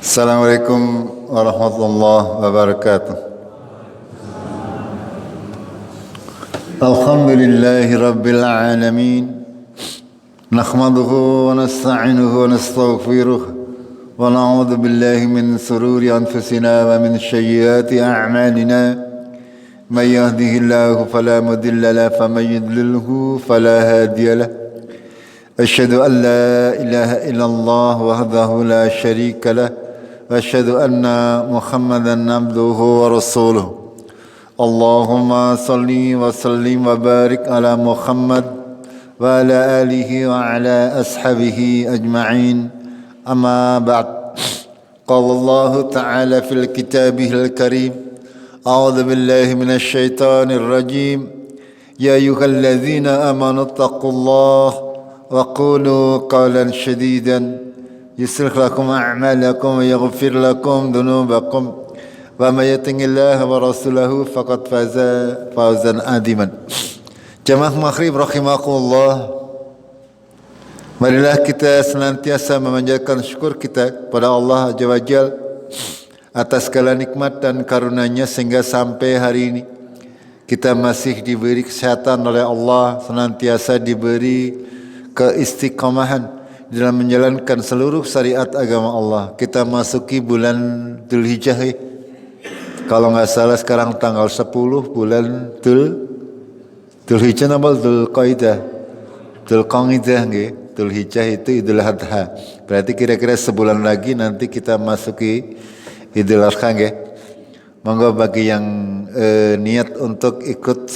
Assalamualaikum warahmatullahi wabarakatuh. Alhamdulillahi rabbil alamin. Nahmaduhu wa nasta'inuhu wa nastaghfiruh wa na'udzu billahi min sururi anfusina wa min sayyiati a'malina. May yahdihillahu fala mudilla lahu wa may yudlilhu fala hadiya lahu. أشهد أن لا إله إلا الله وحده لا شريك له وأشهد أن محمدا عبده ورسوله اللهم صل وسلم وبارك على محمد وعلى آله وعلى أصحابه أجمعين أما بعد قال الله تعالى في كتابه الكريم أعوذ بالله من الشيطان الرجيم يا أيها الذين آمنوا اتقوا الله وقولوا قولا شديدا يصلح لكم أعمالكم ويغفر لكم ذنوبكم ومن يطع الله ورسوله فقد فاز فوزا عظيما. Jamaah maghrib rahimakumullah. Marilah kita senantiasa memanjatkan syukur kita kepada Allah Azza wa Jalla atas segala nikmat dan karunia-Nya sehingga sampai hari ini kita masih diberi kesehatan oleh Allah, senantiasa diberi keistiqomahan dalam menjalankan seluruh syariat agama Allah. Kita masuki bulan Dzulhijjah. Kalau nggak salah sekarang tanggal 10 bulan Dzulhijjah nama Dzulqaidah. Dzulqaidah nggih. Dzulhijjah itu Idul Adha. Berarti kira-kira sebulan lagi nanti kita masuki Idul Adha nggih. Monggo bagi yang niat untuk ikut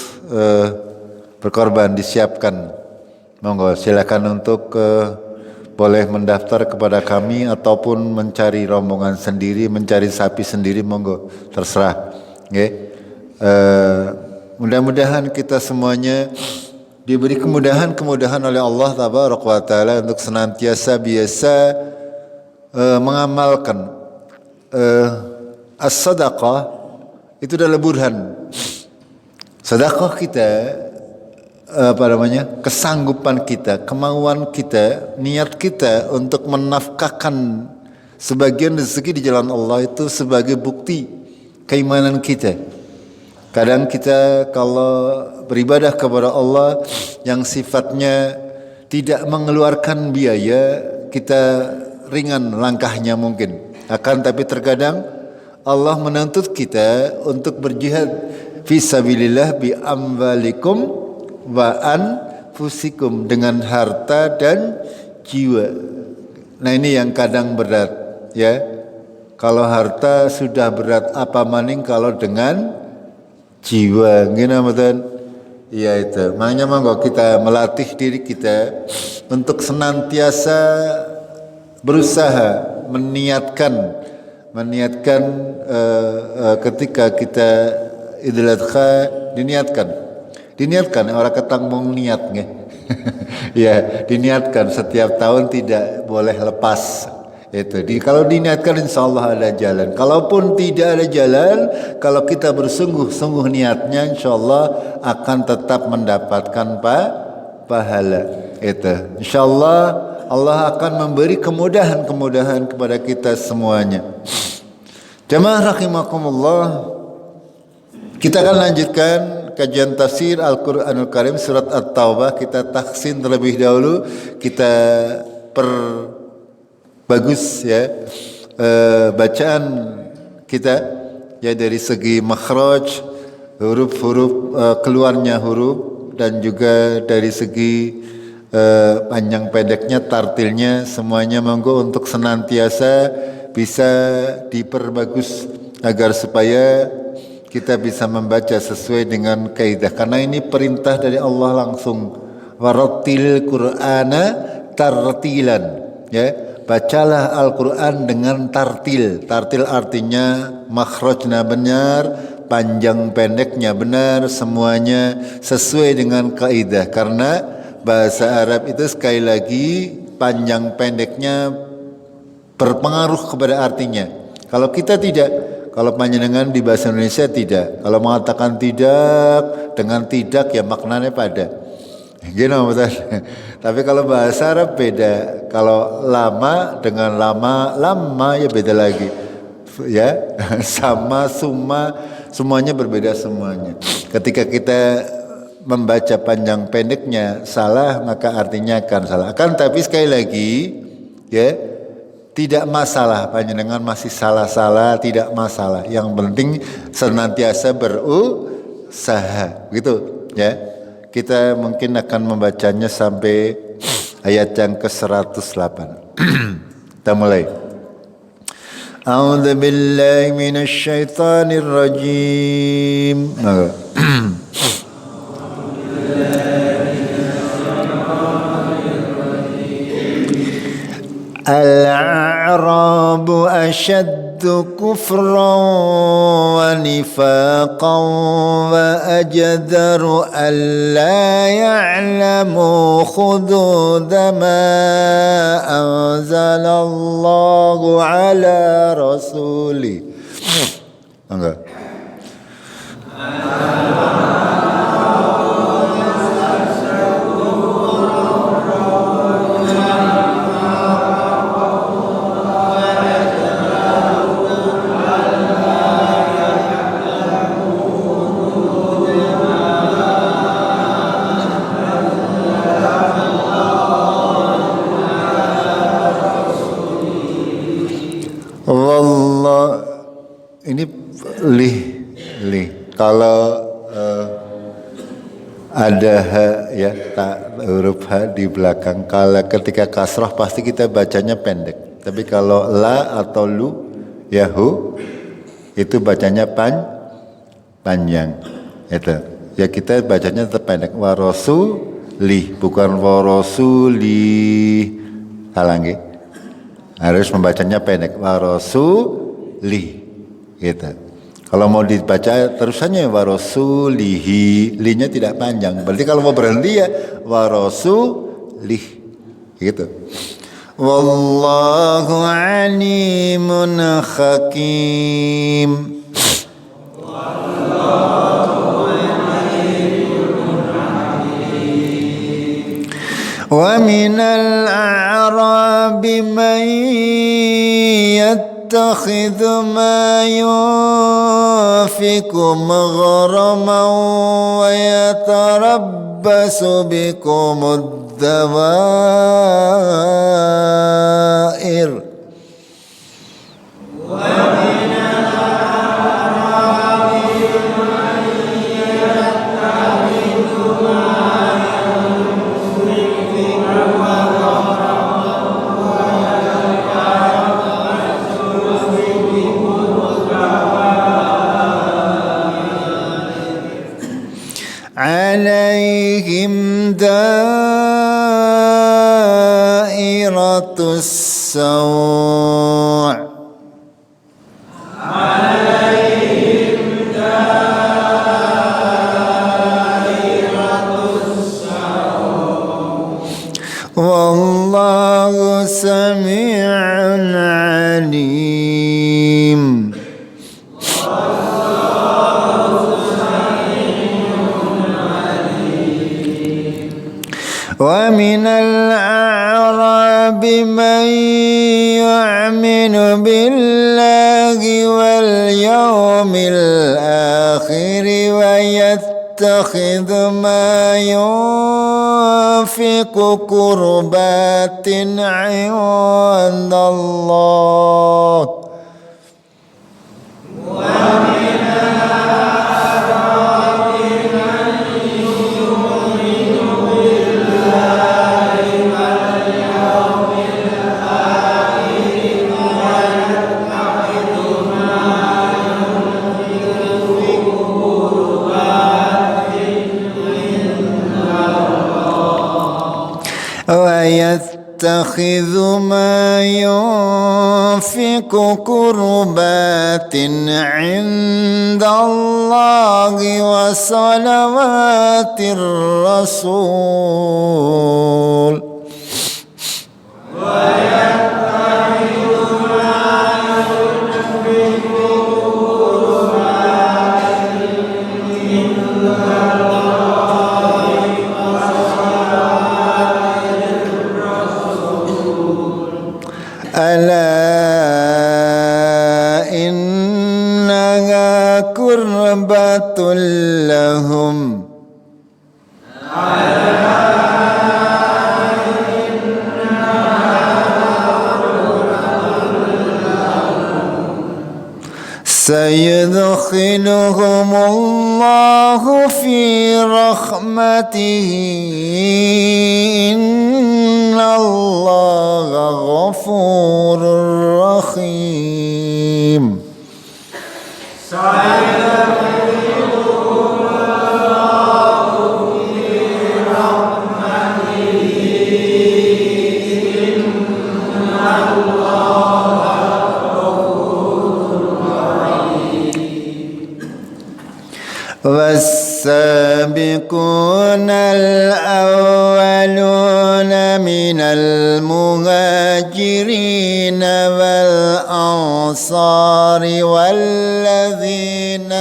berkorban disiapkan. Monggo silakan untuk boleh mendaftar kepada kami ataupun mencari rombongan sendiri, mencari sapi sendiri, monggo terserah. Mudah-mudahan kita semuanya diberi kemudahan oleh Allah Tabaraka wa Ta'ala untuk senantiasa biasa mengamalkan as-sadaqah. Itu adalah burhan. Sedekah kita kesanggupan kita, kemauan kita, niat kita untuk menafkahkan sebagian rezeki di jalan Allah itu sebagai bukti keimanan kita. Kadang kita kalau beribadah kepada Allah yang sifatnya tidak mengeluarkan biaya, kita ringan langkahnya mungkin. Tapi terkadang Allah menuntut kita untuk berjihad fisabilillah bi amwalikum wa anfusikum, dengan harta dan jiwa. Nah ini yang kadang berat ya. Kalau harta sudah berat, apa maning kalau dengan jiwa. Gini betul? Ya itu. Makanya monggo kita melatih diri kita untuk senantiasa berusaha meniatkan ketika kita Idul Adha diniatkan orang ketang mau niat nggih. Ya, diniatkan setiap tahun tidak boleh lepas. Itu. Kalau diniatkan insyaallah ada jalan. Kalaupun tidak ada jalan, kalau kita bersungguh-sungguh niatnya insyaallah akan tetap mendapatkan pahala. Itu. Insyaallah Allah akan memberi kemudahan kepada kita semuanya. Jamaah rahimakumullah. Kita akan lanjutkan kajian tafsir Al-Quranul Karim surat At-Taubah. Kita tahsin terlebih dahulu, kita perbagus ya bacaan kita ya dari segi makhraj, huruf-huruf keluarnya huruf, dan juga dari segi panjang pendeknya, tartilnya, semuanya monggo untuk senantiasa bisa diperbagus agar supaya kita bisa membaca sesuai dengan kaidah, karena ini perintah dari Allah langsung. Warattil Qur'ana tartilan, ya, bacalah Al-Qur'an dengan tartil. Tartil artinya makhrajnya benar, panjang pendeknya benar, semuanya sesuai dengan kaidah. Karena bahasa Arab itu sekali lagi panjang pendeknya berpengaruh kepada artinya. Kalau kita tidak, kalau panjenengan di bahasa Indonesia tidak, kalau mengatakan tidak dengan tidak ya maknanya pada. Gini betul. Tapi kalau bahasa Arab beda. Kalau lama dengan lama ya beda lagi. Ya, sama, semuanya berbeda semuanya. Ketika kita membaca panjang pendeknya salah, maka artinya akan salah. Akan tapi sekali lagi, ya, tidak masalah. Panjenengan masih salah-salah, tidak masalah. Yang penting senantiasa berusaha, gitu, ya. Kita mungkin akan membacanya sampai ayat yang ke-108. Kita mulai. A'udzu billahi minasy syaithanir rajim. Al-a'rabu ashaddu kufran wa nifaqan wa ajdaru an la ya'lamu hudud ma anzalallahu ala rasuli. Enggak. Ini kalau ada h ya, tak huruf h di belakang, kalau ketika kasrah pasti kita bacanya pendek. Tapi kalau la atau lu ya hu itu bacanya panjang. Itu. Ya kita bacanya tetap pendek. Warosuli bukan warosuli. Salah nggih. Harus membacanya pendek. Warosuli. Gitu. Kalau mau dibaca terusannya warasulihi, linya tidak panjang. Berarti kalau mau berhenti ya warasulih. Gitu. Wallahu alimun hakim. Wa minal a'rabi man يتخذ ما ينفق مغرما ويتربص بكم الدوائر عليهم دائرة السوء والله سميع عليم ومن الأعراب من يؤمن بالله واليوم الآخر ويتخذ ما ينفق قربات عند الله ويتخذ ما ينفق قربات عند الله وصلوات الرسول قربة لهم سيدخلهم الله في رحمته إن الله غفور رحيم والسابقون الأولون من المهاجرين والأنصار والذين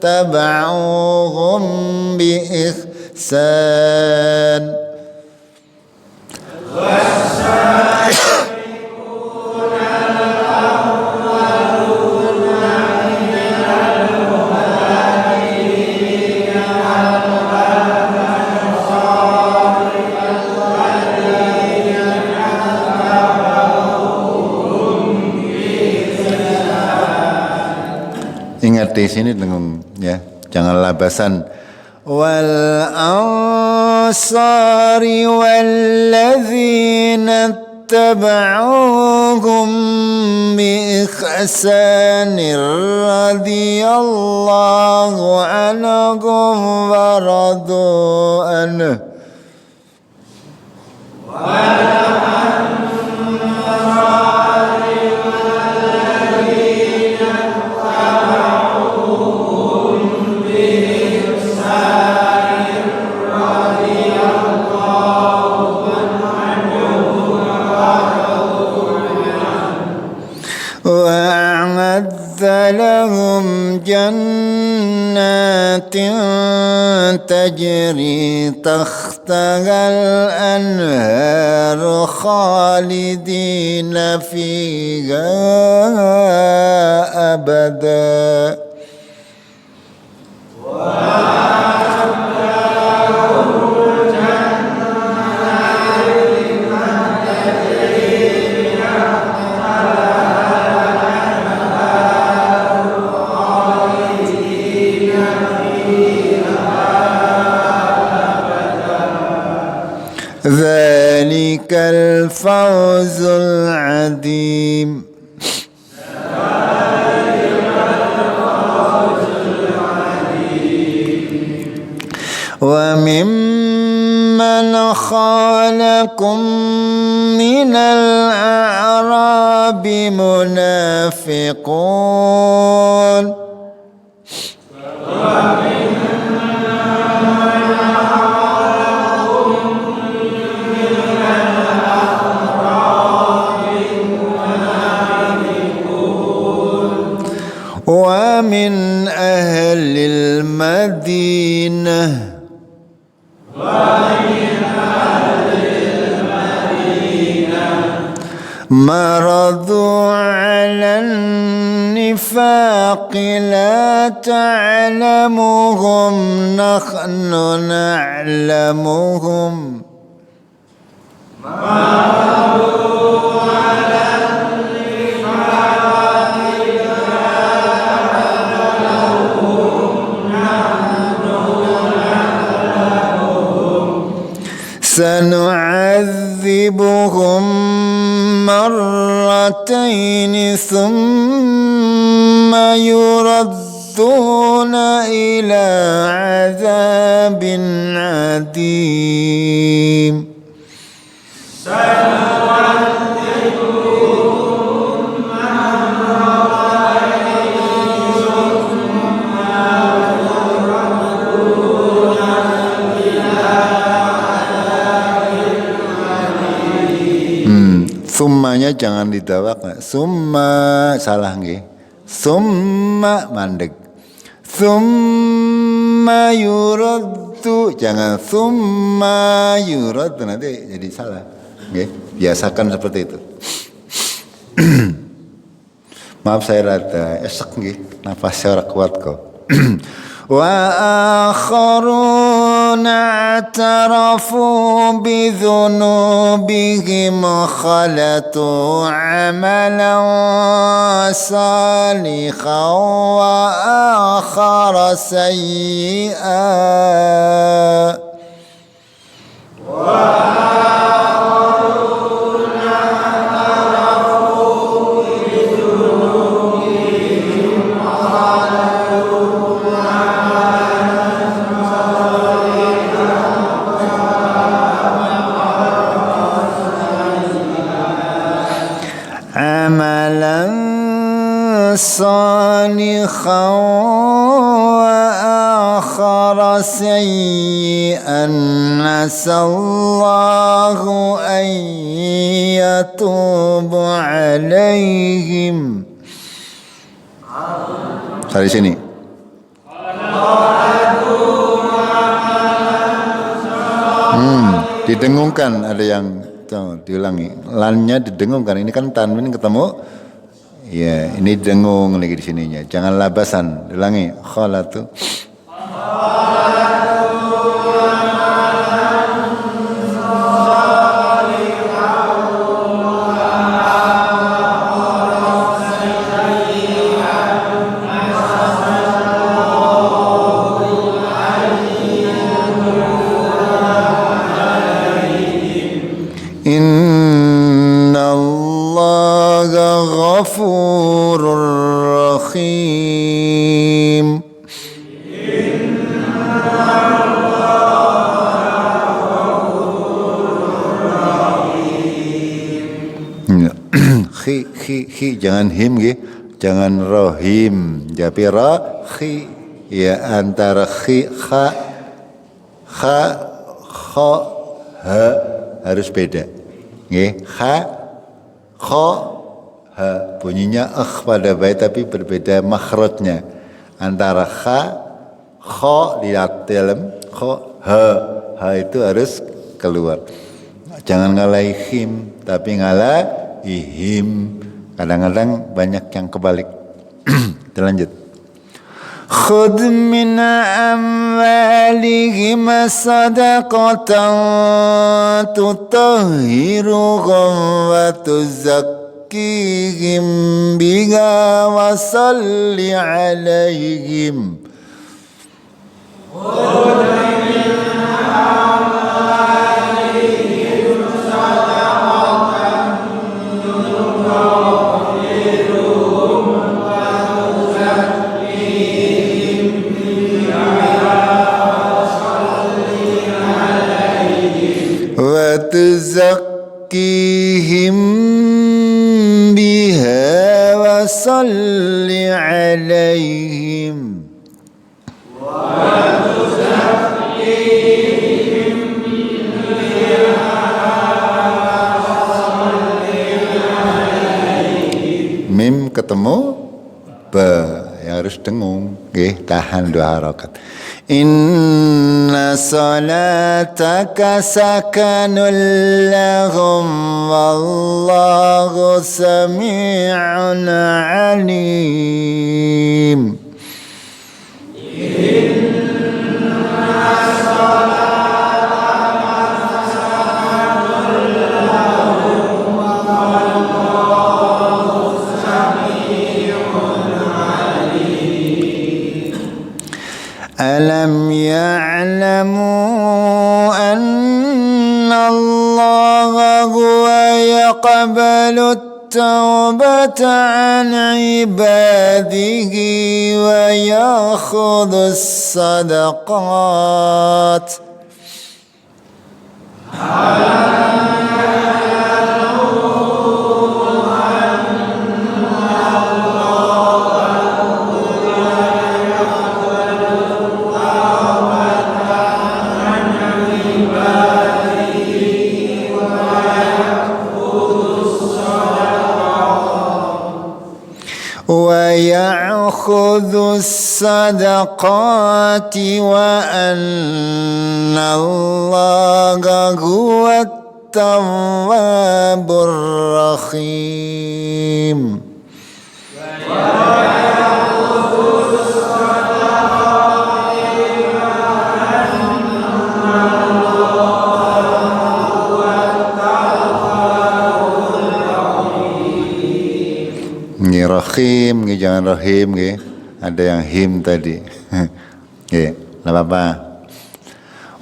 اتبعوهم بإحسان Ingat di sini dengan ya, jangan labasan. Wal ansari walladzina tabauhum bi ihsanir radhiyallahu anhum wa radu anhu. لهم جنات تجري تحتها الأنهار خالدين فيها أبدا ذلك الفوز العظيم وممن خالكم من الأعراب منافقون ومن أهل المدينة مرضوا على النفاق لا تعلمهم نحن نعلمهم سنعذبهم مرتين ثم يردون إلى عذاب عظيم Summanya jangan didawak. Summa salah nggih. Summa mandek. Summa yuraddu jangan summa yuraddu nanti jadi salah. Nggih, biasakan seperti itu. Maaf saya rada esek nggih, nafasnya ora kuat kok. وآخرون اعترفوا بذنوبهم خلطوا عملا صالحا وآخر سيئا عملا صالحا وآخر سيئا عسى الله أن يتوب عليهم. Dari sini. Didengungkan, ada yang diulangi. Lannya didengungkan. Ini kan tanwin ketemu. Ya, ini dengung lagi di sininya. Jangan labasan. Ulangi. Khalatu. Innallaha ghafurur rahim. Khi jangan him gitu, jangan rohim, tapi khi ya, antara khi kha kha ha harus beda. Nggih, kha kha ha bunyinya pada baik tapi berbeda makhrajnya. Antara kha di dalam ha itu harus keluar. Jangan ngalaihim tapi ngalaihim. Kadang-kadang banyak yang kebalik. Kita lanjut. Khudh min amwalihim sadaqatan tutahhiruhum wa tuzakkihim biha wa salli alaihim. وتزكيهم بها وصل عليهم mim ketemu ba yang harus dengung, tahan 2 harakat. Inna salataka sakanul lahum wallahu sami'un alim. Alam ya'lamu anna Allah huwa yaqbalu at-tawbata 'an 'ibadihi wa yakhudhu as-sadaqat. ويأخذ الصدقات وأن الله هو التواب الرحيم. ويأخذ الصدقات Rahim, jangan Rahim, ada yang him tadi. Nggih, enggak apa-apa.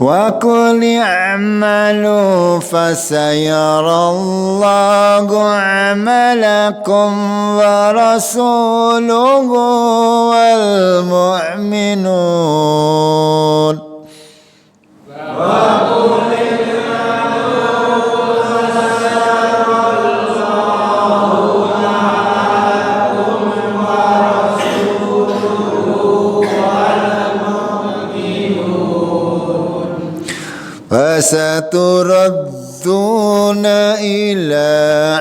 Wa qul i'malu fasayarallahu 'amalakum wa rasuluhu wal mu'minun. فستردون إلى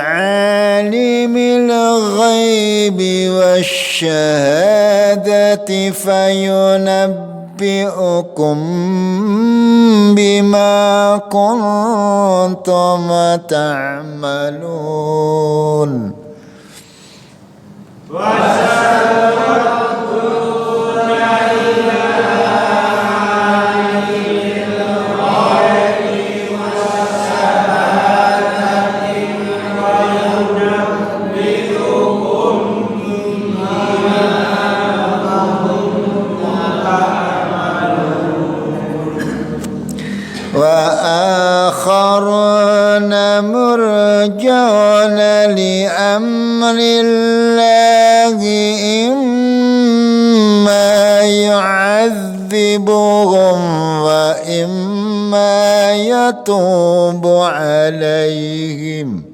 عالم الغيب والشهادة فينبئكم بما كنتم تعملون. وآخرون مرجون لأمر الله إما يعذبهم وإما يتوب عليهم.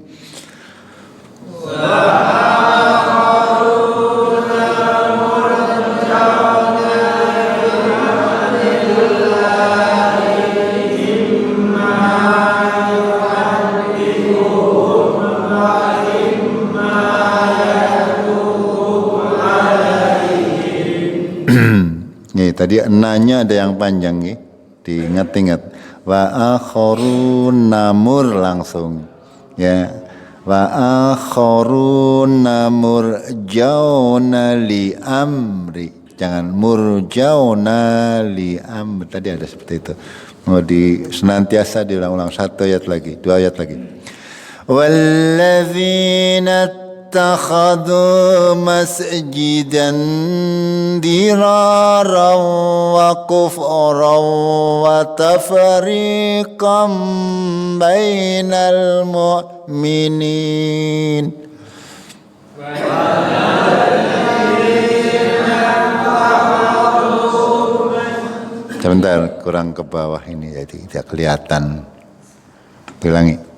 Tadi enanya ada yang panjang nih, diingat-ingat. Wa akharun namur langsung, ya. Wa akharun murjauna li amri. Jangan murjauna li amri. Tadi ada seperti itu. Mau senantiasa diulang-ulang, satu ayat lagi, dua ayat lagi. Walladzina اتخذوا مسجدا ضرارا وكفرا وتفريقا بين المؤمنين. Sebentar, kurang ke bawah ini jadi tidak kelihatan. Ulangi.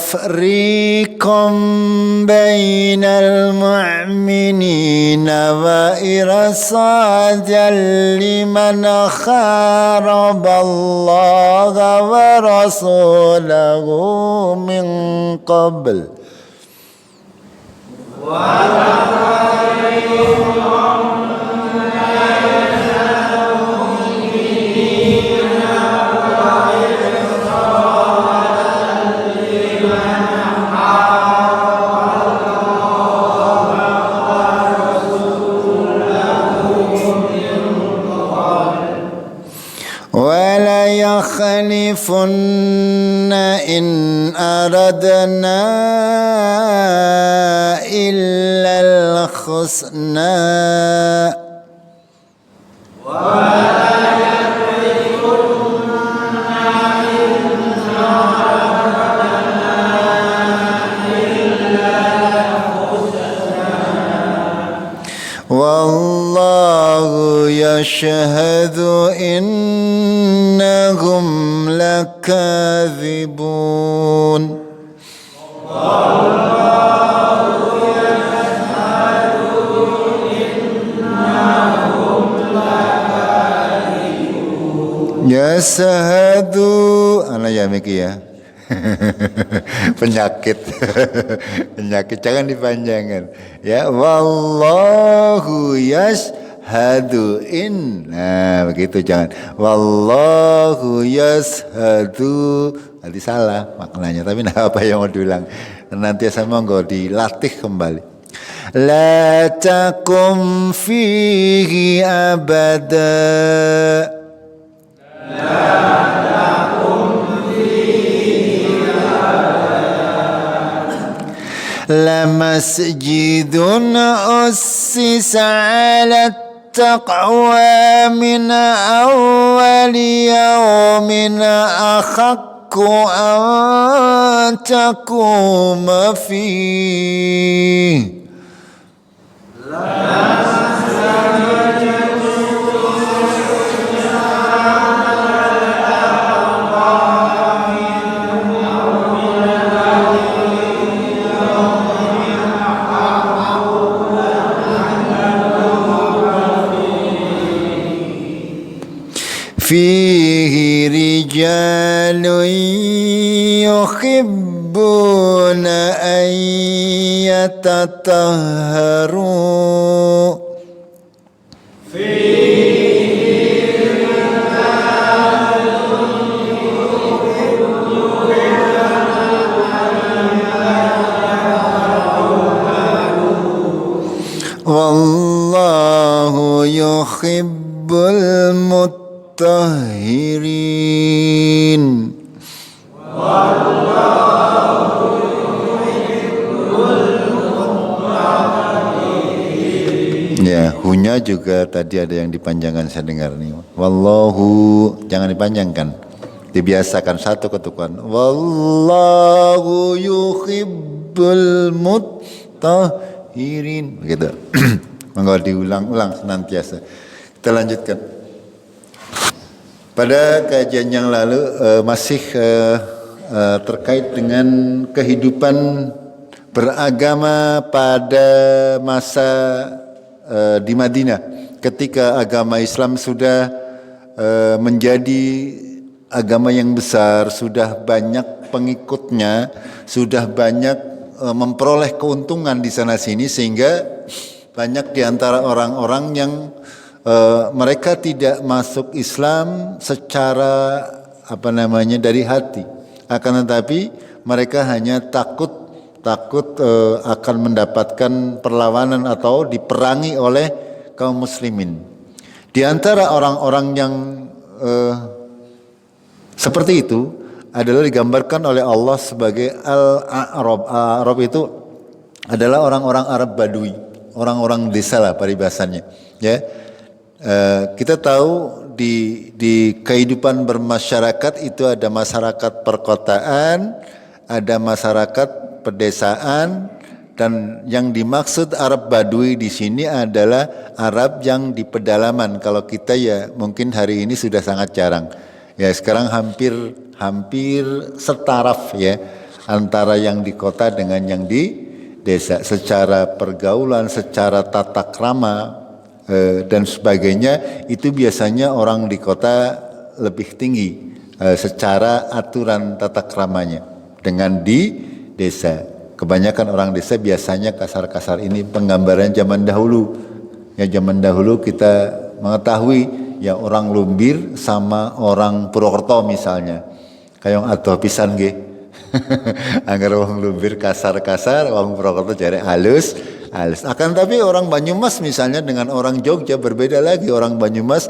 وتفريقا بين المؤمنين وإرصادا لمن خارب الله ورسوله من قبل. يخلفن إن أردنا إلا الحسنى والله يشهد إنهم لكاذبون. Yashhadu ana ya miki ya. Penyakit. Penyakit jangan dipanjangkan. Ya wallahu yashhadu yashhaduin. Nah, begitu jangan wallahu yashhadu. Tadi salah maknanya, tapi nah apa yang mau diulang. Nanti saya monggo dilatih kembali. La takum fihi abada. La masjidun ussisa ala taqwa min awwali yawmin ahaqqu an taquma fihi. Fihi rijalun yuhibbuna an yatatahharu. Wallahu yuhibbul mutahhirin. Ya, hunya juga tadi ada yang dipanjangkan saya dengar nih. Wallahu jangan dipanjangkan. Dibiasakan satu ketukan. Wallahu yuhibbul mutahhirin. Begitu. Monggo diulang-ulang senantiasa. Kita lanjutkan. Pada kajian yang lalu masih terkait dengan kehidupan beragama pada masa di Madinah, ketika agama Islam sudah menjadi agama yang besar, sudah banyak pengikutnya, sudah banyak memperoleh keuntungan di sana sini, sehingga banyak di antara orang-orang yang mereka tidak masuk Islam secara dari hati, akan tetapi mereka hanya takut akan mendapatkan perlawanan atau diperangi oleh kaum muslimin. Di antara orang-orang yang seperti itu adalah digambarkan oleh Allah sebagai Al-A'rab. Al-A'rab itu adalah orang-orang Arab Badui, orang-orang desa lah paribasannya. Ya, kita tahu di kehidupan bermasyarakat itu ada masyarakat perkotaan, ada masyarakat pedesaan, dan yang dimaksud Arab Badui di sini adalah Arab yang di pedalaman. Kalau kita ya mungkin hari ini sudah sangat jarang. Ya sekarang hampir setaraf ya antara yang di kota dengan yang di desa, secara pergaulan, secara tata krama dan sebagainya. Itu biasanya orang di kota lebih tinggi secara aturan tata kramanya dengan di desa. Kebanyakan orang desa biasanya kasar-kasar. Ini penggambaran zaman dahulu. Ya zaman dahulu kita mengetahui ya orang Lumbir sama orang Purwokerto misalnya. Kayak atuh pisan nggih. Angger wong Lumbir kasar-kasar, wong Purwokerto jare halus. Akan tapi orang Banyumas misalnya dengan orang Jogja berbeda lagi. Orang Banyumas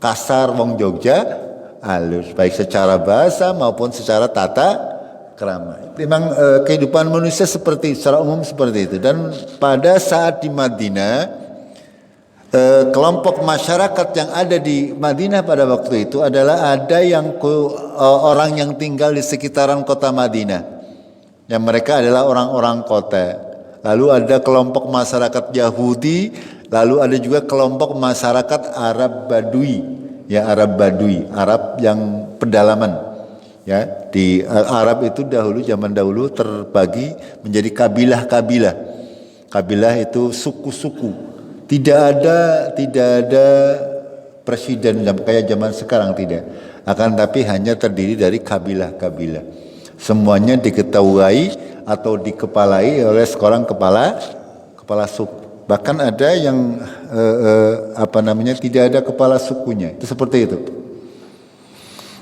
kasar, wong Jogja halus, baik secara bahasa maupun secara tata krama. Memang kehidupan manusia secara umum seperti itu. Dan pada saat di Madinah, kelompok masyarakat yang ada di Madinah pada waktu itu adalah ada yang orang yang tinggal di sekitaran kota Madinah, yang mereka adalah orang-orang kota. Lalu ada kelompok masyarakat Yahudi, lalu ada juga kelompok masyarakat Arab Badui, ya Arab Badui, Arab yang pedalaman. Ya, di Arab itu zaman dahulu terbagi menjadi kabilah-kabilah. Kabilah itu suku-suku. Tidak ada presiden kayak zaman sekarang, tidak. Akan tapi hanya terdiri dari kabilah-kabilah. Semuanya diketahui atau dikepalai oleh seorang kepala suku. Bahkan ada yang tidak ada kepala sukunya. Itu seperti itu.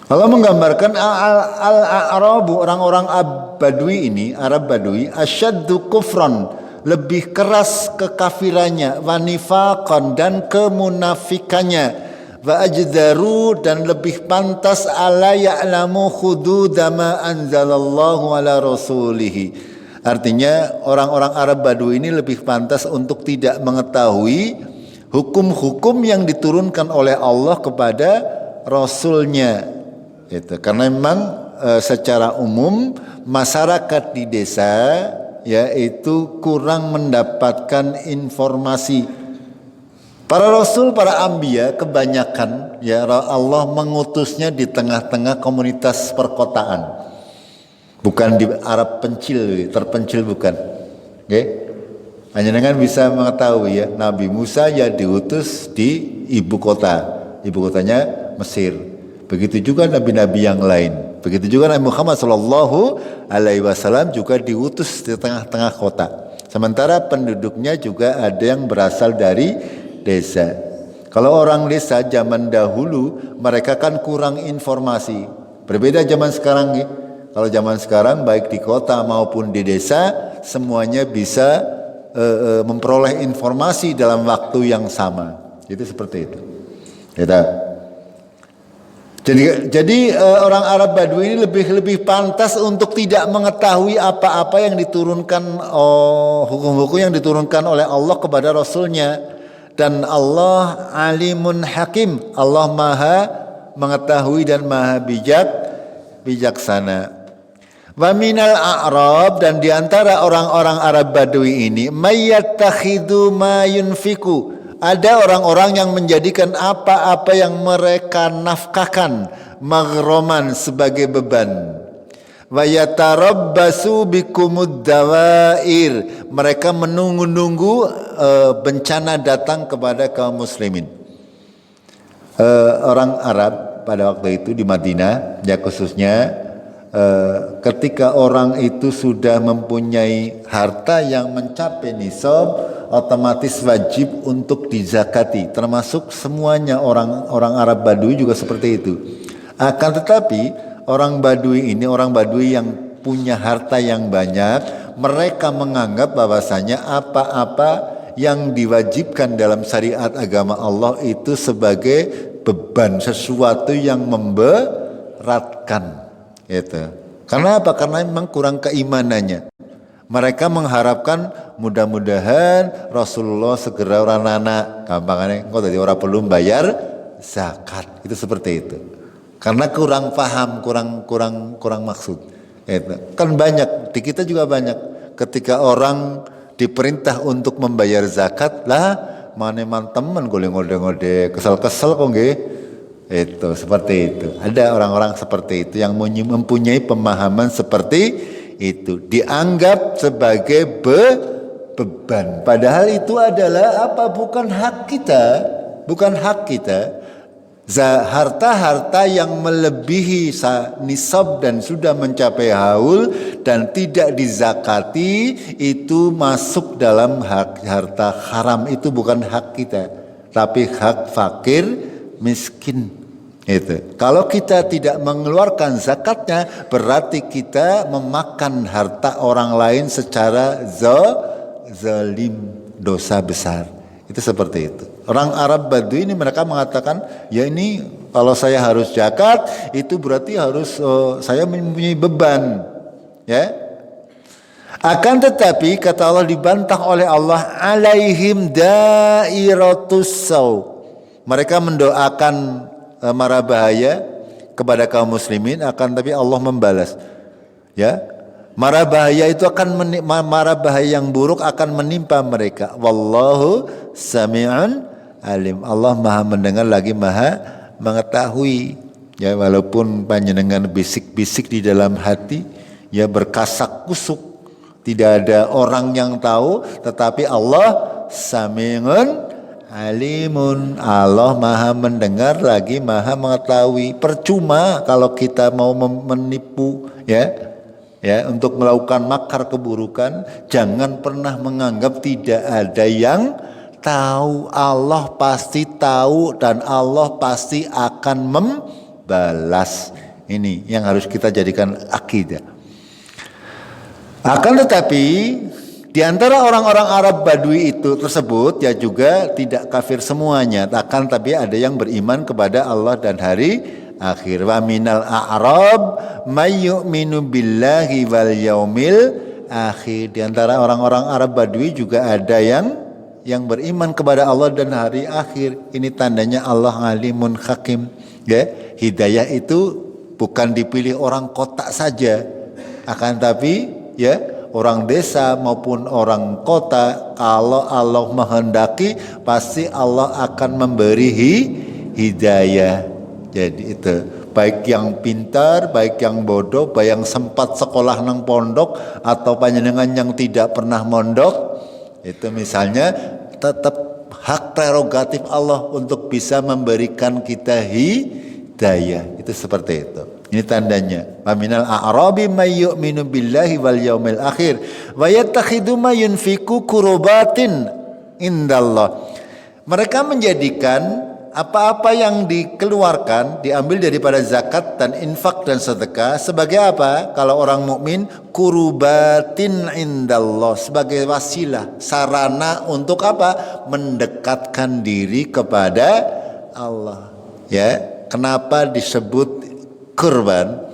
Allah menggambarkan al-Arabu, orang-orang Badui ini, Arab Badui, asyaddu kufran, lebih keras kekafirannya, wa nifaqan, dan kemunafikannya, wa ajdaru, dan lebih pantas ala ya'lamu hudud ma anzalallahu ala rasulihi. Artinya orang-orang Arab Badui ini lebih pantas untuk tidak mengetahui hukum-hukum yang diturunkan oleh Allah kepada Rasulnya. Itu karena memang secara umum masyarakat di desa yaitu kurang mendapatkan informasi. Para rasul, para anbiya kebanyakan Allah mengutusnya di tengah-tengah komunitas perkotaan. Bukan di Arab terpencil bukan. Hanya dengan bisa mengetahui Nabi Musa diutus di ibu kota. Ibu kotanya Mesir. Begitu juga nabi-nabi yang lain. Begitu juga Nabi Muhammad SAW juga diutus di tengah-tengah kota. Sementara penduduknya juga ada yang berasal dari desa. Kalau orang desa zaman dahulu mereka kan kurang informasi. Berbeda zaman sekarang. Kalau zaman sekarang baik di kota maupun di desa semuanya bisa memperoleh informasi dalam waktu yang sama. Itu seperti itu. Jadi orang Arab Badui ini lebih pantas untuk tidak mengetahui apa-apa yang diturunkan, hukum-hukum yang diturunkan oleh Allah kepada Rasulnya. Dan Allah alimun hakim, Allah maha mengetahui dan maha bijaksana. Wa minal a'rab, dan diantara orang-orang Arab Badui ini, mayyattakhidhu ma yunfiku, ada orang-orang yang menjadikan apa-apa yang mereka nafkahkan maghroman sebagai beban. Wa yatarabbasu bikumud dawair, mereka menunggu-nunggu bencana datang kepada kaum muslimin. Orang Arab pada waktu itu di Madinah khususnya, ketika orang itu sudah mempunyai harta yang mencapai nisab, otomatis wajib untuk dizakati, termasuk semuanya. Orang Arab Badui juga seperti itu. Akan tetapi orang Badui ini, orang Badui yang punya harta yang banyak, mereka menganggap bahwasanya apa-apa yang diwajibkan dalam syariat agama Allah itu sebagai beban, sesuatu yang memberatkan. Itu. Karena apa? Karena memang kurang keimanannya. Mereka mengharapkan mudah-mudahan Rasulullah segera orang anak, gampangannya kok tadi orang perlu bayar zakat. Itu seperti itu. Karena kurang paham, kurang maksud. Itu. Kan banyak, di kita juga banyak. Ketika orang diperintah untuk membayar zakat, lah mana teman ngode-ngode, kesel-kesel kok nggih. Itu seperti itu. Ada orang-orang seperti itu yang mempunyai pemahaman seperti itu, dianggap sebagai beban. Padahal itu adalah apa? Bukan hak kita. Harta-harta yang melebihi nisab dan sudah mencapai haul dan tidak dizakati itu masuk dalam harta haram. Itu bukan hak kita, tapi hak fakir miskin. Itu. Kalau kita tidak mengeluarkan zakatnya, berarti kita memakan harta orang lain secara zalim, dosa besar. Itu seperti itu. Orang Arab Badui ini mereka mengatakan, ya ini kalau saya harus zakat, itu berarti harus saya mempunyai beban. Ya. Akan tetapi kata Allah, dibantah oleh Allah, alaihim dairatus saw. Mereka mendoakan mara bahaya kepada kaum muslimin, akan tapi Allah membalas. Ya, mara bahaya itu mara bahaya yang buruk akan menimpa mereka. Wallahu sami'un alim. Allah maha mendengar lagi maha mengetahui. Ya, walaupun panjenengan bisik-bisik di dalam hati, ya berkasak kusuk, tidak ada orang yang tahu, tetapi Allah sami'un alimun, Allah maha mendengar lagi maha mengetahui. Percuma kalau kita mau menipu, ya ya, untuk melakukan makar keburukan, jangan pernah menganggap tidak ada yang tahu. Allah pasti tahu dan Allah pasti akan membalas. Ini yang harus kita jadikan akidah. Akan tetapi di antara orang-orang Arab Badui itu tersebut ya juga tidak kafir semuanya. Akan tapi ada yang beriman kepada Allah dan hari akhir. Wa minal a'rab may yu'minu billahi wal yaumil akhir. Di antara orang-orang Arab Badui juga ada yang beriman kepada Allah dan hari akhir. Ini tandanya Allah alimun hakim. Ya, hidayah itu bukan dipilih orang kota saja. Akan tapi ya, orang desa maupun orang kota, kalau Allah menghendaki pasti Allah akan memberi hidayah. Jadi itu baik yang pintar, baik yang bodoh, baik yang sempat sekolah nang pondok atau panjenengan yang tidak pernah mondok, itu misalnya tetap hak prerogatif Allah untuk bisa memberikan kita hidayah. Itu seperti itu. Ini tandanya. Wa minal a'rabi may yu'minu billahi wal yaumil akhir wa yattakhidhu ma yunfiqu qurbatin indallah. Mereka menjadikan apa-apa yang dikeluarkan, diambil daripada zakat dan infak dan sedekah sebagai apa? Kalau orang mukmin, qurbatin indallah, sebagai wasilah, sarana untuk apa? Mendekatkan diri kepada Allah. Ya, kenapa disebut kurban?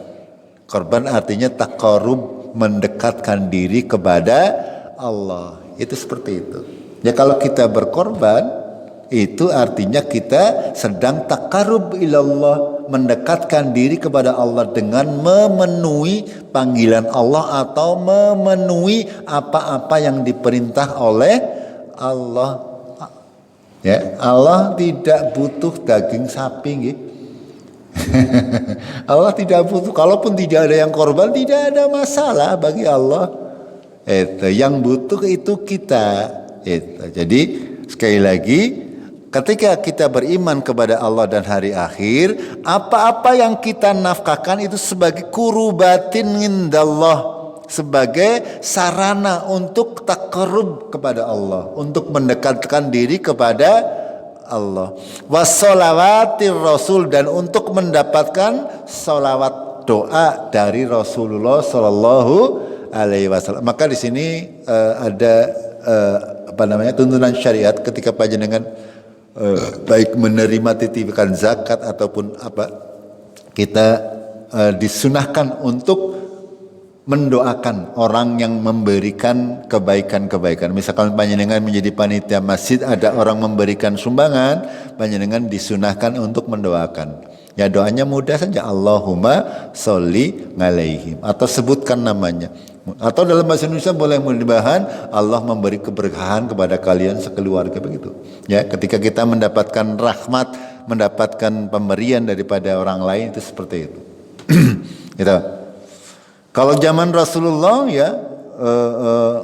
Kurban artinya taqarrub, mendekatkan diri kepada Allah. Itu seperti itu. Ya, kalau kita berkorban itu artinya kita sedang taqarrub ilallah, mendekatkan diri kepada Allah dengan memenuhi panggilan Allah atau memenuhi apa-apa yang diperintah oleh Allah. Ya, Allah tidak butuh daging sapi, gitu. Allah tidak butuh. Kalaupun tidak ada yang korban, tidak ada masalah bagi Allah. Itu yang butuh itu kita. Itu. Jadi sekali lagi, ketika kita beriman kepada Allah dan hari akhir, apa-apa yang kita nafkahkan itu sebagai kurubatin indallah, sebagai sarana untuk taqarrub kepada Allah, untuk mendekatkan diri kepada Allah. Wassalawatir Rasul, dan untuk mendapatkan salawat doa dari Rasulullah Sallallahu Alaihi Wasallam. Maka di sini ada tuntunan syariat ketika panjenengan baik menerima titipan zakat ataupun apa, kita disunahkan untuk mendoakan orang yang memberikan kebaikan-kebaikan. Misalkan panjenengan menjadi panitia masjid, ada orang memberikan sumbangan, panjenengan disunahkan untuk mendoakan. Ya, doanya mudah saja, Allahumma sholli alaihim, atau sebutkan namanya. Atau dalam bahasa Indonesia boleh mudah-mudahan Allah memberi keberkahan kepada kalian sekeluarga, begitu. Ya, ketika kita mendapatkan rahmat, mendapatkan pemberian daripada orang lain, itu seperti itu. Gitu. Kalau zaman Rasulullah ya,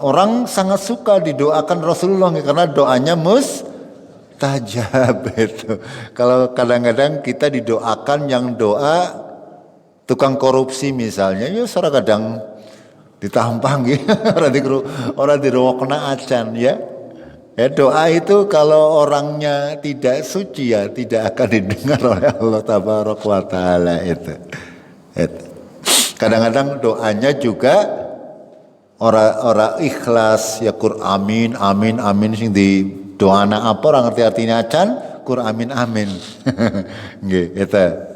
orang sangat suka didoakan Rasulullah karena doanya mustajab itu. Kalau kadang-kadang kita didoakan yang doa tukang korupsi misalnya, ya secara kadang ditampang gitu, orang dirokna acan ya. Ya, doa itu kalau orangnya tidak suci ya tidak akan didengar oleh Allah Tabaraka wa Ta'ala itu. Kadang-kadang doanya juga orang ikhlas ya, kur amin amin amin sing di doana apa orang ngerti artinya acan kur amin amin. Nggih, gitu.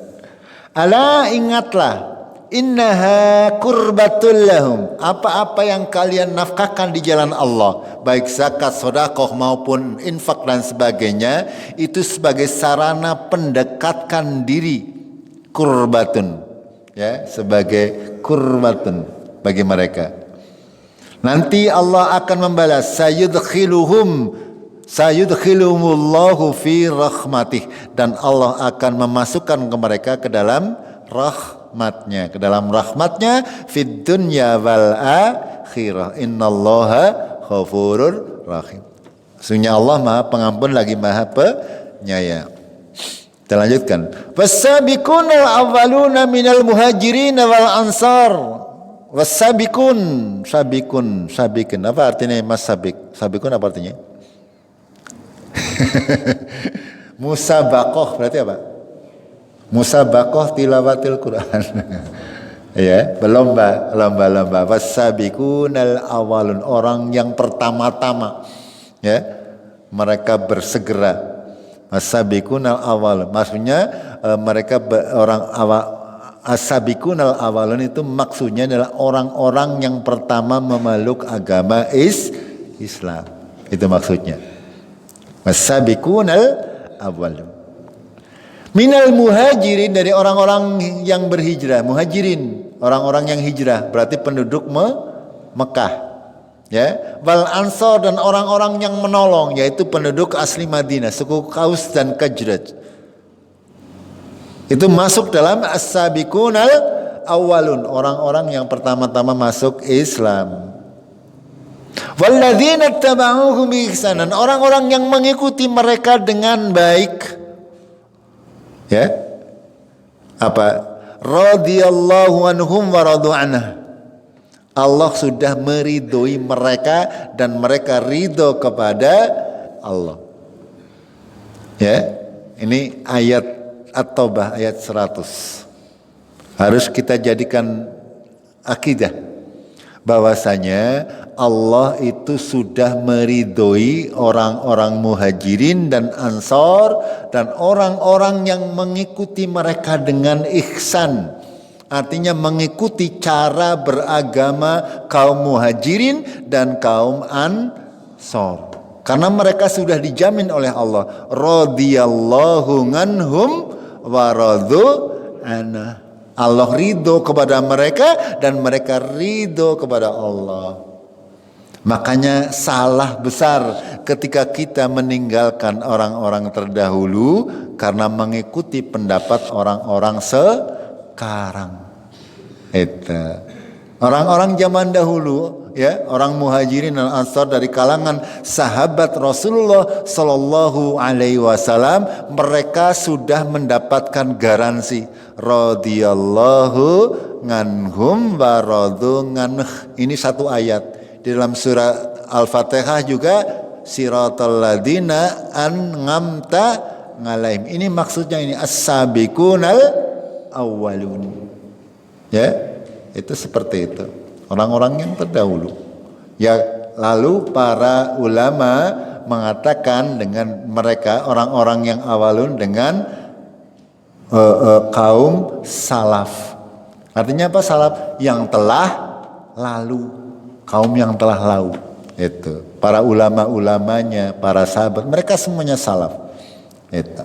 Ala ingatlah, innaha qurbatul lahum, apa-apa yang kalian nafkahkan di jalan Allah, baik zakat, sedekah maupun infak dan sebagainya, itu sebagai sarana pendekatkan diri, qurbatun. Ya, sebagai kurbatun bagi mereka. Nanti Allah akan membalas, sayudkhiluhumullahu fi rahmatih, dan Allah akan memasukkan mereka ke dalam rahmatnya, fid dunya wal akhirah, innallaha ghafurur rahim. Sesungguhnya Allah Maha Pengampun lagi Maha Penyayang. Kita lanjutkan. Wasabiqunal awwaluna minal muhajirin wal ansar. Wasabikun, sabikin. Apa artinya mas sabik? Sabikun apa artinya? Musabakoh berarti apa? Musabakoh tilawatil Quran. Ya, lomba. Wasabikunal awalun, orang yang pertama-tama. Ya, mereka bersegera. Wasabikunal awal, maksudnya mereka orang awal. As-sabiqunal awalun itu maksudnya adalah orang-orang yang pertama memeluk agama Islam. Itu maksudnya. As-sabiqunal awalun. Minal muhajirin, dari orang-orang yang berhijrah. Muhajirin, orang-orang yang hijrah, berarti penduduk Mekah. Ya, wal ansor, dan orang-orang yang menolong, yaitu penduduk asli Madinah, suku Kaus dan Khazraj. Itu masuk dalam as-sabiqunal awwalun, orang-orang yang pertama-tama masuk Islam. Walladzina tabauhum bi ihsan, orang-orang yang mengikuti mereka dengan baik. Ya. Apa? Radhiyallahu anhum wa radu anhu. Allah sudah meridhoi mereka dan mereka ridho kepada Allah. Ya. Ini ayat At-Taubah ayat 100. Harus kita jadikan akidah bahwasanya Allah itu sudah meridhoi orang-orang muhajirin dan ansor dan orang-orang yang mengikuti mereka dengan ihsan. Artinya mengikuti cara beragama kaum muhajirin dan kaum ansor. Karena mereka sudah dijamin oleh Allah. Radhiyallahu anhum wa radu anhu. Allah ridho kepada mereka dan mereka ridho kepada Allah. Makanya salah besar ketika kita meninggalkan orang-orang terdahulu karena mengikuti pendapat orang-orang sekarang. Itu. Orang-orang zaman dahulu, ya, orang muhajirin dan ansar dari kalangan sahabat Rasulullah Sallallahu Alaihi Wasallam, mereka sudah mendapatkan garansi radhiyallahu anhum wa radu anhu. Ini satu ayat di dalam surah Al-Fatihah juga, siratal ladzina an'amta alaihim. Ini maksudnya ini as-sabiqunal awwalun. Ya. Itu seperti itu, orang-orang yang terdahulu. Ya, lalu para ulama mengatakan dengan mereka orang-orang yang awalun dengan kaum salaf. Artinya apa salaf? Yang telah lalu, kaum yang telah lalu. Itu para ulama-ulamanya, para sahabat, mereka semuanya salaf. Itu.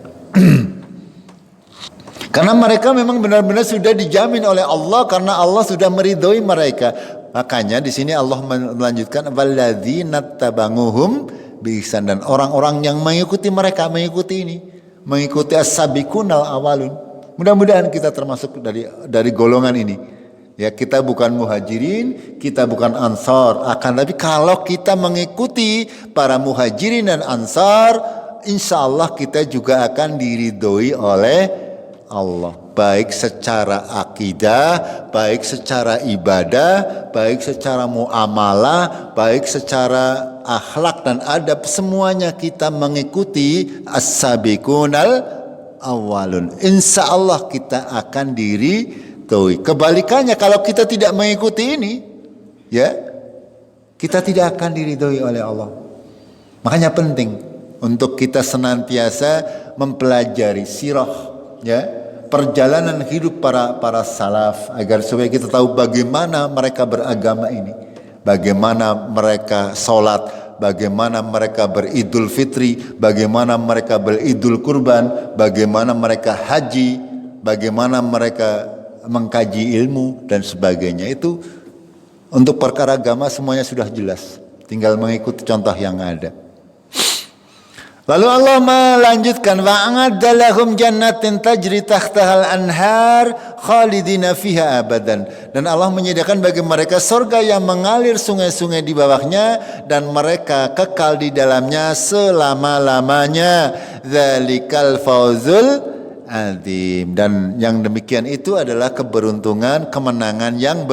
Karena mereka memang benar-benar sudah dijamin oleh Allah karena Allah sudah meridhoi mereka. Makanya di sini Allah melanjutkan walladzina tabanguhum bi ihsan, dan orang-orang yang mengikuti mereka, mengikuti ini, mengikuti as-sabiqunal awalun. Mudah-mudahan kita termasuk dari golongan ini. Ya, kita bukan muhajirin, kita bukan ansar, akan tapi kalau kita mengikuti para muhajirin dan ansar, insya Allah kita juga akan diridhoi oleh Allah, baik secara akidah, baik secara ibadah, baik secara muamalah, baik secara akhlak dan adab, semuanya kita mengikuti as-sabiqunal awwalun. Insya Allah kita akan diridhoi. Kebalikannya kalau kita tidak mengikuti ini, ya, kita tidak akan diridhoi oleh Allah. Makanya penting untuk kita senantiasa mempelajari sirah, ya, perjalanan hidup para salaf, agar supaya kita tahu bagaimana mereka beragama ini, bagaimana mereka sholat, bagaimana mereka beridul fitri, bagaimana mereka beridul kurban, bagaimana mereka haji, bagaimana mereka mengkaji ilmu dan sebagainya. Itu untuk perkara agama semuanya sudah jelas, tinggal mengikuti contoh yang ada. Lalu Allah melanjutkan wa'adda lahum jannatin tajri tahtahal anhar khalidina fiha abadan, dan Allah menyediakan bagi mereka surga yang mengalir sungai-sungai di bawahnya dan mereka kekal di dalamnya selama-lamanya. Dzalikal fawzul azim, dan yang demikian itu adalah keberuntungan, kemenangan yang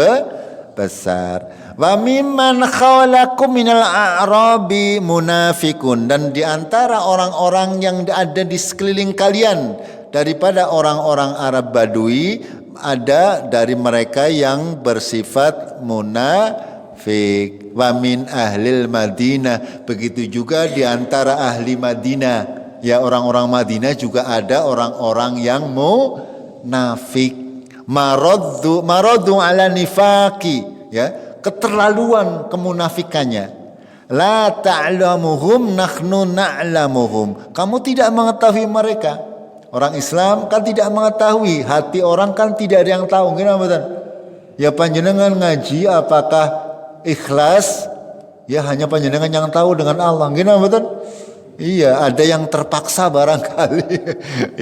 besar. Wa mimman khawlakum minal a'rabi munafikun, dan di antara orang-orang yang ada di sekeliling kalian daripada orang-orang Arab Badui ada dari mereka yang bersifat munafik. Wa min ahlil Madinah, begitu juga di antara ahli Madinah, ya orang-orang Madinah juga ada orang-orang yang munafik. Maradu ala nifaqi, ya, keterlaluan kemunafikannya. La ta'lamuhum nahnu na'lamuhum, kamu tidak mengetahui mereka. Orang Islam kan tidak mengetahui, hati orang kan tidak ada yang tahu. Gimana betul? Ya panjenengan ngaji apakah ikhlas, ya hanya panjenengan yang tahu dengan Allah. Gimana betul? Iya, ada yang terpaksa barangkali,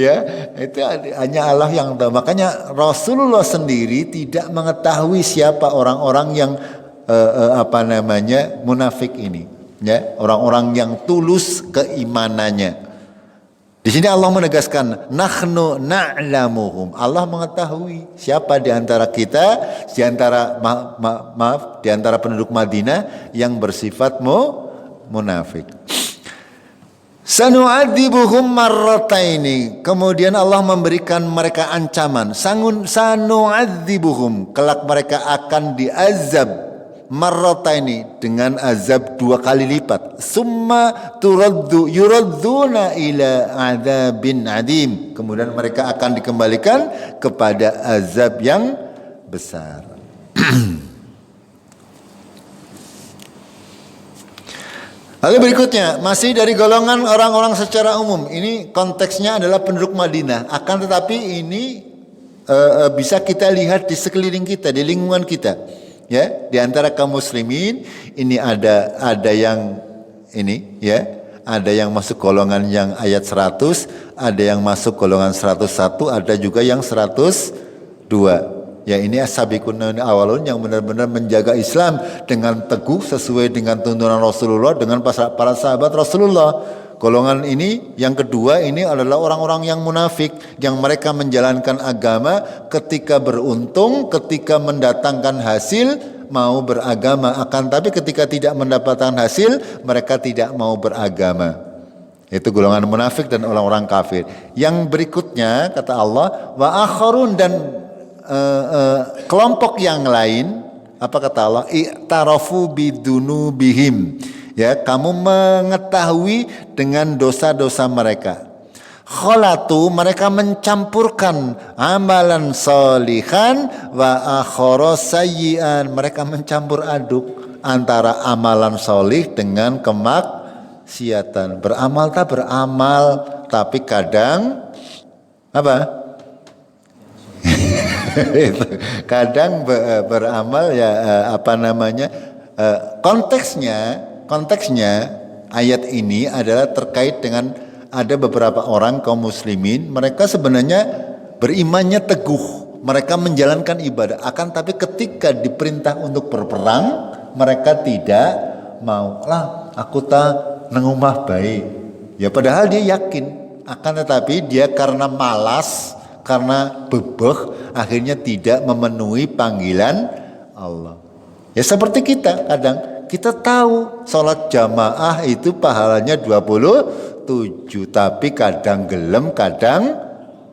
ya itu hanya Allah yang tahu. Makanya Rasulullah sendiri tidak mengetahui siapa orang-orang yang munafik ini, ya orang-orang yang tulus keimanannya. Di sini Allah menegaskan nahnu na'lamuhum, Allah mengetahui siapa di antara kita, di antara di antara penduduk Madinah yang bersifat munafik. Sanu'adzibuhum marrataini, kemudian Allah memberikan mereka ancaman. Sanu'adzibuhum, kelak mereka akan diazab marrataini, dengan azab 2 kali lipat. Summa yuradduna ila adzabin adim, kemudian mereka akan dikembalikan kepada azab yang besar. Lalu berikutnya, masih dari golongan orang-orang secara umum. Ini konteksnya adalah penduduk Madinah. Akan tetapi ini bisa kita lihat di sekeliling kita, di lingkungan kita. Ya, di antara kaum muslimin ini ada yang ini, ya, ada yang masuk golongan yang ayat 100, ada yang masuk golongan 101, ada juga yang 102. Ya, ini as-sabiqun awalun yang benar-benar menjaga Islam dengan teguh sesuai dengan tuntunan Rasulullah, dengan para sahabat Rasulullah. Golongan ini yang kedua ini adalah orang-orang yang munafik, yang mereka menjalankan agama ketika beruntung, ketika mendatangkan hasil mau beragama, akan tapi ketika tidak mendapatkan hasil mereka tidak mau beragama. Itu golongan munafik dan orang-orang kafir. Yang berikutnya kata Allah, wa akharun, dan kelompok yang lain, apa kata Allah? I'tarafu bidunubihim, ya, kamu mengetahui dengan dosa-dosa mereka. Khalatu, mereka mencampurkan amalan solihan wa akhara sayyi'an, mereka mencampur aduk antara amalan solih dengan kemaksiatan. Beramal tak beramal, tapi kadang apa? Kadang beramal, ya konteksnya ayat ini adalah terkait dengan ada beberapa orang kaum muslimin, mereka sebenarnya berimannya teguh, mereka menjalankan ibadah, akan tapi ketika diperintah untuk berperang mereka tidak mau. Lah aku tak nengumah baik, ya padahal dia yakin, akan tetapi dia karena malas, karena bebeh, akhirnya tidak memenuhi panggilan Allah. Ya seperti kita, kadang kita tahu sholat jamaah itu pahalanya 27, tapi kadang gelem, kadang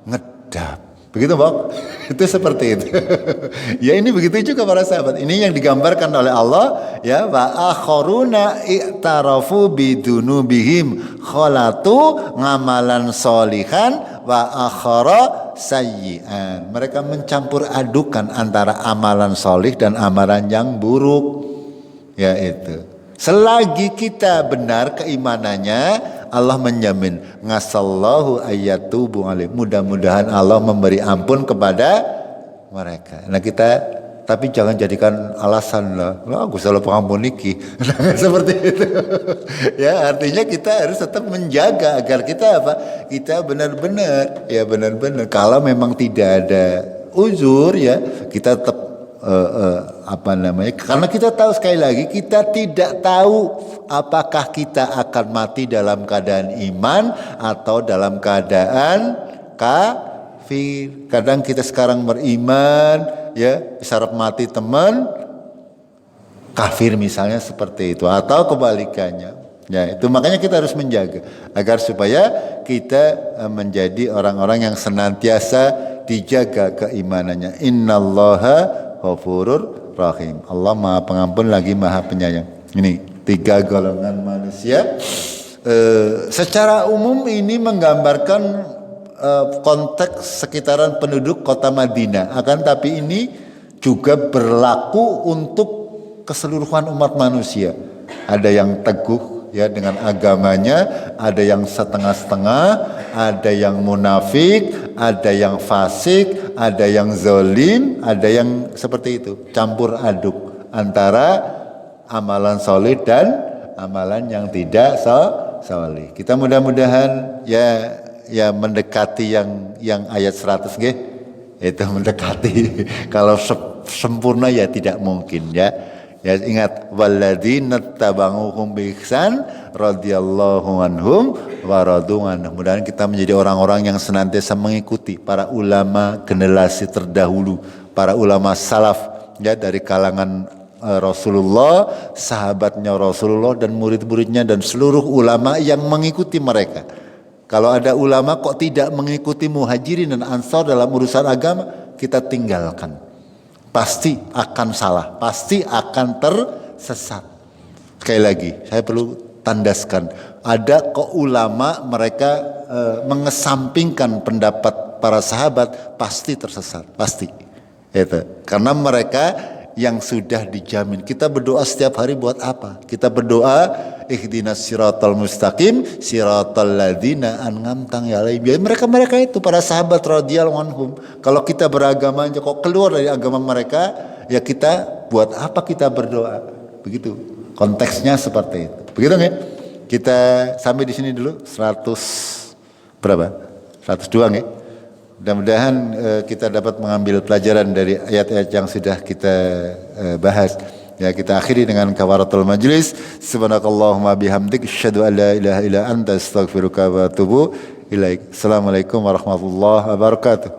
ngedap. Begitu Pak? Itu seperti itu. Ya ini begitu juga para sahabat. Ini yang digambarkan oleh Allah, ya, wa akharuna i'tarafu bidunubihim khalatu ngamalan solihan wa akhara sayyi'an. Mereka mencampur adukan antara amalan solih dan amalan yang buruk. Ya itu. Selagi kita benar keimanannya, Allah menjamin ngasallahu ayyatubu alaih. Mudah-mudahan Allah memberi ampun kepada mereka. Nah kita, tapi jangan jadikan alasan lah aku selalu pengampun niki. Seperti itu. Ya artinya kita harus tetap menjaga agar kita apa? Kita benar-benar, ya benar-benar. Kalau memang tidak ada uzur, ya kita tetap karena kita tahu, sekali lagi kita tidak tahu apakah kita akan mati dalam keadaan iman atau dalam keadaan kafir. Kadang kita sekarang beriman, ya, isyarat mati teman, kafir misalnya seperti itu, atau kebalikannya. Ya, itu makanya kita harus menjaga agar supaya kita menjadi orang-orang yang senantiasa dijaga keimanannya. Innallaha ghafurur rahim. Allah Maha Pengampun lagi Maha Penyayang. Ini 3 golongan manusia. Secara umum ini menggambarkan konteks sekitaran penduduk kota Madinah. Akan tapi ini juga berlaku untuk keseluruhan umat manusia. Ada yang teguh ya dengan agamanya, ada yang setengah-setengah, ada yang munafik, ada yang fasik, ada yang zalim, ada yang seperti itu, campur aduk antara amalan soleh dan amalan yang tidak soleh. Kita mudah-mudahan ya mendekati yang ayat 100 nggih. Itu mendekati. Kalau sempurna ya tidak mungkin ya. Ya ingat, walladzina tabauhum bi ihsan radhiyallahu anhum wa radu anhu. Mudah-mudahan kita menjadi orang-orang yang senantiasa mengikuti para ulama generasi terdahulu, para ulama salaf ya dari kalangan Rasulullah, sahabatnya Rasulullah dan murid-muridnya dan seluruh ulama yang mengikuti mereka. Kalau ada ulama kok tidak mengikuti Muhajirin dan Ansar dalam urusan agama, kita tinggalkan. Pasti akan salah, pasti akan tersesat. Sekali lagi, saya perlu tandaskan, ada kok ulama mereka mengesampingkan pendapat para sahabat, pasti tersesat, pasti. Itu. Karena mereka yang sudah dijamin. Kita berdoa setiap hari buat apa? Kita berdoa ihdinas siratal mustaqim siratal ladzina an'amta 'alaihim. Mereka itu para sahabat radhiyallahu anhum. Kalau kita beragama aja kok keluar dari agama mereka, ya kita buat apa kita berdoa? Begitu. Konteksnya seperti itu. Begitu nggak? Kita sampai di sini dulu 100 berapa? 102 nggak? Mudah-mudahan kita dapat mengambil pelajaran dari ayat-ayat yang sudah kita bahas. Ya, kita akhiri dengan kafaratul majlis. Subhanakallahumma bihamdik asyhadu an la ilaha illa anta astaghfiruka wa atubu ilaik. Assalamualaikum warahmatullahi wabarakatuh.